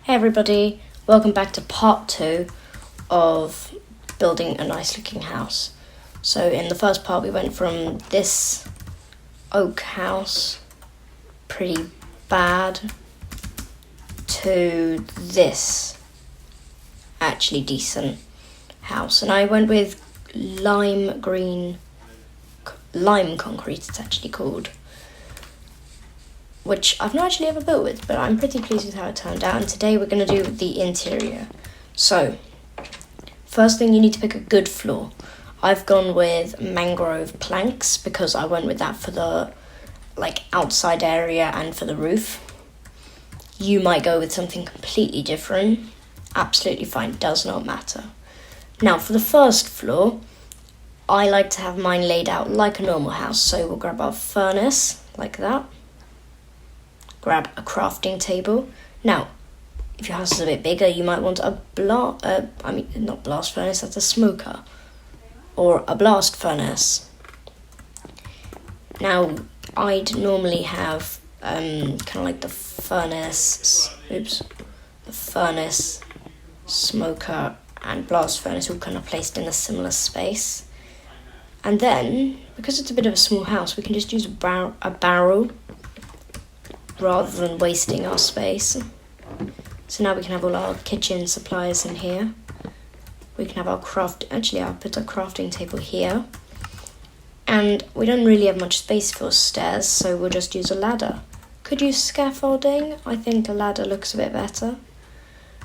Hey everybody, welcome back to part 2 of building a nice looking house. So in the first part we went from this oak house, pretty bad, to this actually decent house. And I went with lime concrete it's actually called, which I've not actually ever built with, but I'm pretty pleased with how it turned out. And today we're going to do the interior. So, first thing, you need to pick a good floor. I've gone with mangrove planks because I went with that for the outside area and for the roof. You might go with something completely different. Absolutely fine, does not matter. Now, for the first floor, I like to have mine laid out like a normal house. So we'll grab our furnace like that. Grab a crafting table. Now, if your house is a bit bigger, you might want not blast furnace, that's a smoker. Or a blast furnace. Now, I'd normally have kind of like the furnace, smoker, and blast furnace all kind of placed in a similar space. And then, because it's a bit of a small house, we can just use a barrel rather than wasting our space. So now we can have all our kitchen supplies in here. We can have our I'll put a crafting table here. And we don't really have much space for stairs, so we'll just use a ladder. Could use scaffolding. I think a ladder looks a bit better.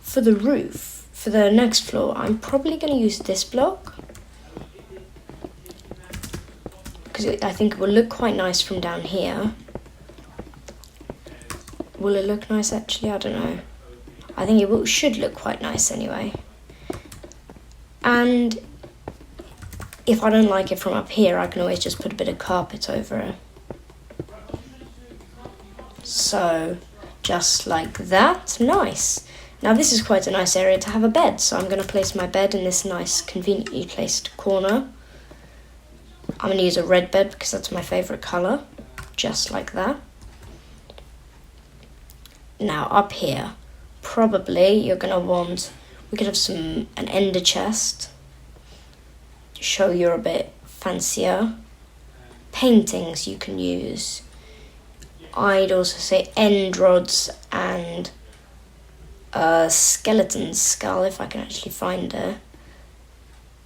For the roof, for the next floor, I'm probably going to use this block, because I think it will look quite nice from down here. Will it look nice actually? I don't know. I think it should look quite nice anyway. And if I don't like it from up here, I can always just put a bit of carpet over it. So, just like that. Nice. Now this is quite a nice area to have a bed, so I'm going to place my bed in this nice, conveniently placed corner. I'm going to use a red bed because that's my favourite colour. Just like that. Now up here, probably you're going to want, we could have an ender chest to show you're a bit fancier. Paintings you can use. I'd also say end rods and a skeleton skull, if I can actually find it.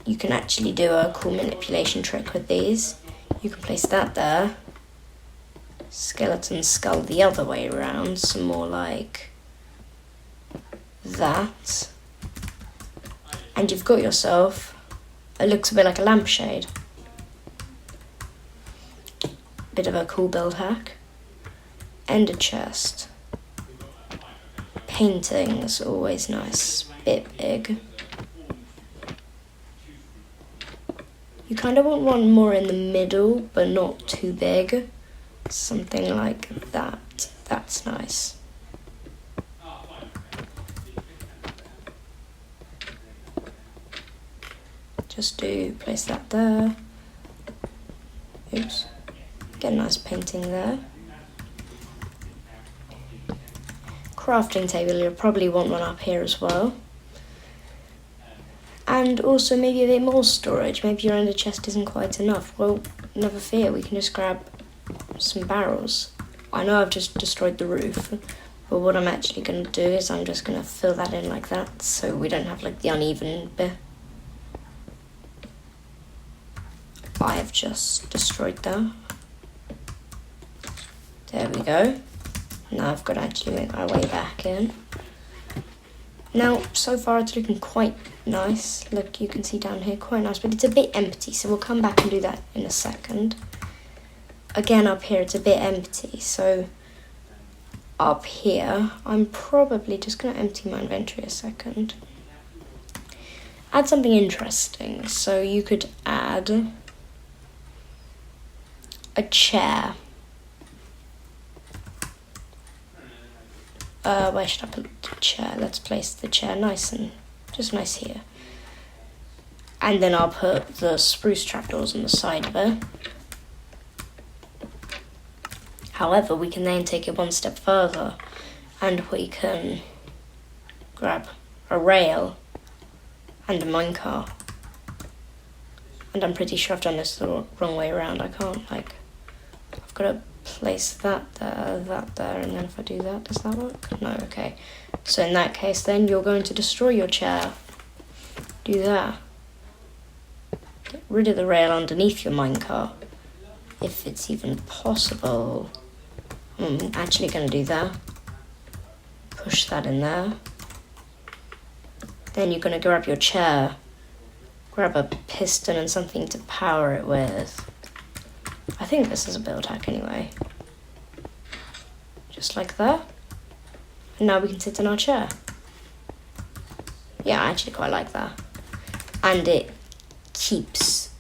You can actually do a cool manipulation trick with these. You can place that there. Skeleton skull the other way around, so more like that. And you've got yourself, it looks a bit like a lampshade. Bit of a cool build hack. Ender chest. Paintings, always nice, bit big. You kind of want one more in the middle, but not too big. Something like that. That's nice. Just place that there. Oops. Get a nice painting there. Crafting table, you'll probably want one up here as well. And also maybe a bit more storage. Maybe your ender chest isn't quite enough. Well, never fear, we can just grab some barrels. I know I've just destroyed the roof, but what I'm actually going to do is I'm just going to fill that in like that, so we don't have the uneven bit. I have just destroyed that. There we go. Now I've got to actually make my way back in. Now, so far it's looking quite nice. Look, you can see down here, quite nice, but it's a bit empty, so we'll come back and do that in a second. Again, up here it's a bit empty, so up here I'm probably just going to empty my inventory a second. Add something interesting, so you could add a chair. Where should I put the chair? Let's place the chair nice here. And then I'll put the spruce trapdoors on the side of it. However, we can then take it one step further and we can grab a rail and a minecart. And I'm pretty sure I've done this the wrong way around. I can't, like, I've got to place that there, and then if I do that, does that work? No, okay. So in that case, then you're going to destroy your chair. Do that. Get rid of the rail underneath your minecart, if it's even possible. I'm actually going to do that. Push that in there. Then you're going to grab your chair, grab a piston and something to power it with. I think this is a build hack anyway. Just like that. And now we can sit in our chair. Yeah, I actually quite like that. And it keeps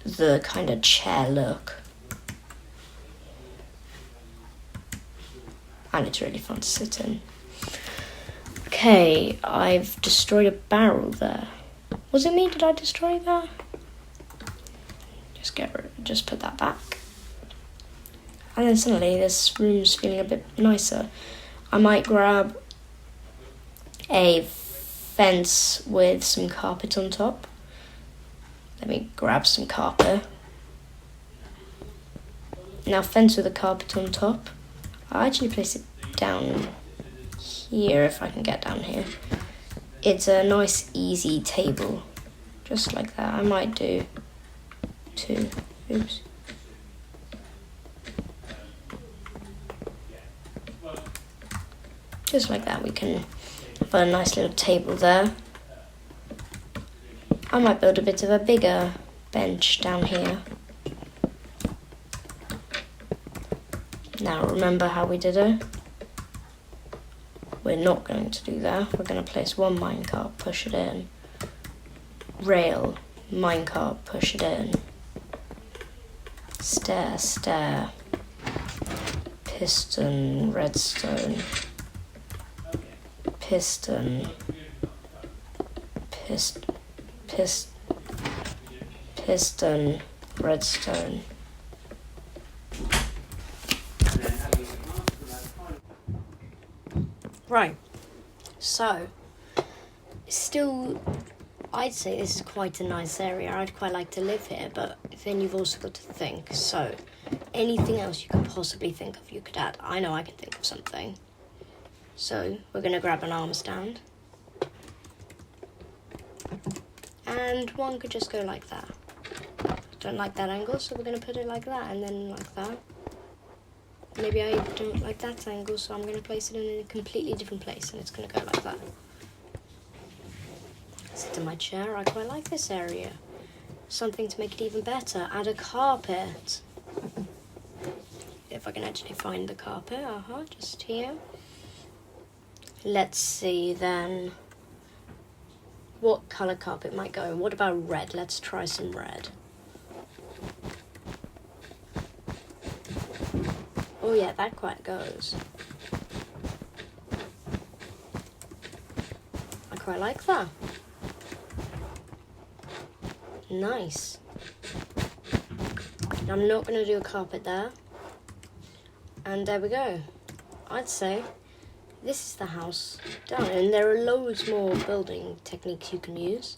the kind of chair look. And it's really fun to sit in. Okay, I've destroyed a barrel there. Was it me? Did I destroy that? Just put that back. And then suddenly this room's feeling a bit nicer. I might grab a fence with some carpet on top. Let me grab some carpet. Now fence with a carpet on top. I'll actually place it down here if I can get down here. It's a nice easy table. Just like that. I might do two. Oops. Just like that, we can have a nice little table there. I might build a bit of a bigger bench down here. Now remember how we did it? We're not going to do that. We're going to place one minecart, push it in. Rail, minecart, push it in. Stair, stair. Piston, redstone. Piston. Piston, redstone. Right, so still, I'd say this is quite a nice area. I'd quite like to live here, but then you've also got to think. So, anything else you could possibly think of you could add? I know I can think of something. So, we're going to grab an arm stand. And one could just go like that. Don't like that angle, so we're going to put it like that, and then like that. Maybe I don't like that angle, so I'm going to place it in a completely different place, and it's going to go like that. Sit in my chair. I quite like this area. Something to make it even better. Add a carpet. If I can actually find the carpet. Just here. Let's see then what colour carpet might go. What about red? Let's try some red. Oh yeah, that quite goes. I quite like that. Nice. I'm not going to do a carpet there. And there we go. I'd say this is the house done. And there are loads more building techniques you can use.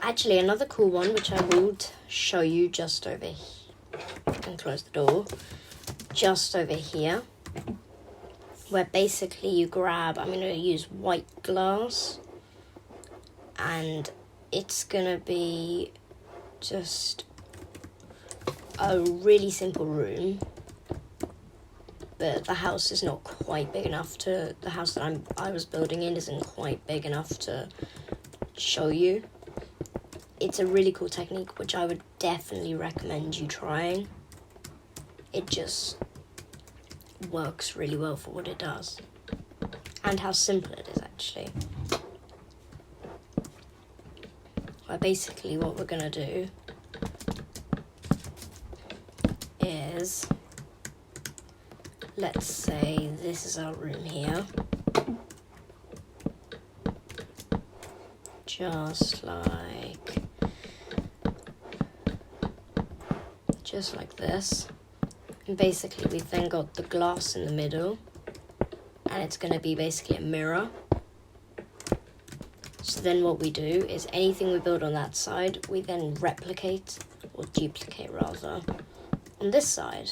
Actually, another cool one, which I will show you just over here. I can close the door. Just over here, where basically you grab, I'm going to use white glass, and it's going to be just a really simple room, but the house is not quite big enough to, the house that I was building in isn't quite big enough to show you. It's a really cool technique, which I would definitely recommend you trying. It just works really well for what it does. And how simple it is, actually. Well, basically what we're going to do is, let's say this is our room here. Just like this. And basically we've then got the glass in the middle, and it's going to be basically a mirror. So then what we do is anything we build on that side, we then replicate, or duplicate rather, on this side.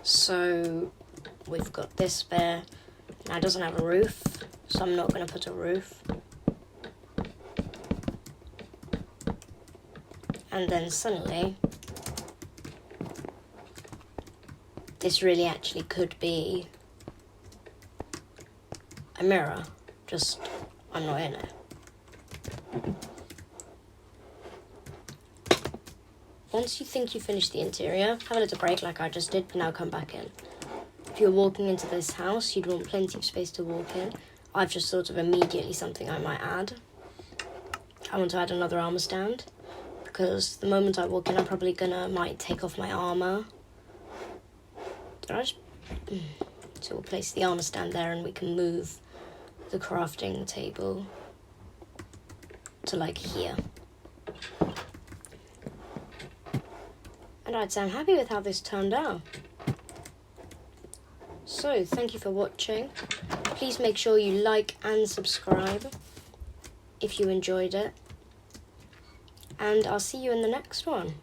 So we've got this there. Now it doesn't have a roof, so I'm not going to put a roof. And then suddenly, this really actually could be a mirror, just I'm not in it. Once you think you finished the interior, have a little break like I just did, now come back in. If you're walking into this house, you'd want plenty of space to walk in. I've just thought of immediately something I might add. I want to add another armor stand, because the moment I walk in, I'm probably might take off my armor. So we'll place the armor stand there and we can move the crafting table to like here. And I'd say I'm happy with how this turned out. So, thank you for watching. Please make sure you like and subscribe if you enjoyed it. And I'll see you in the next one.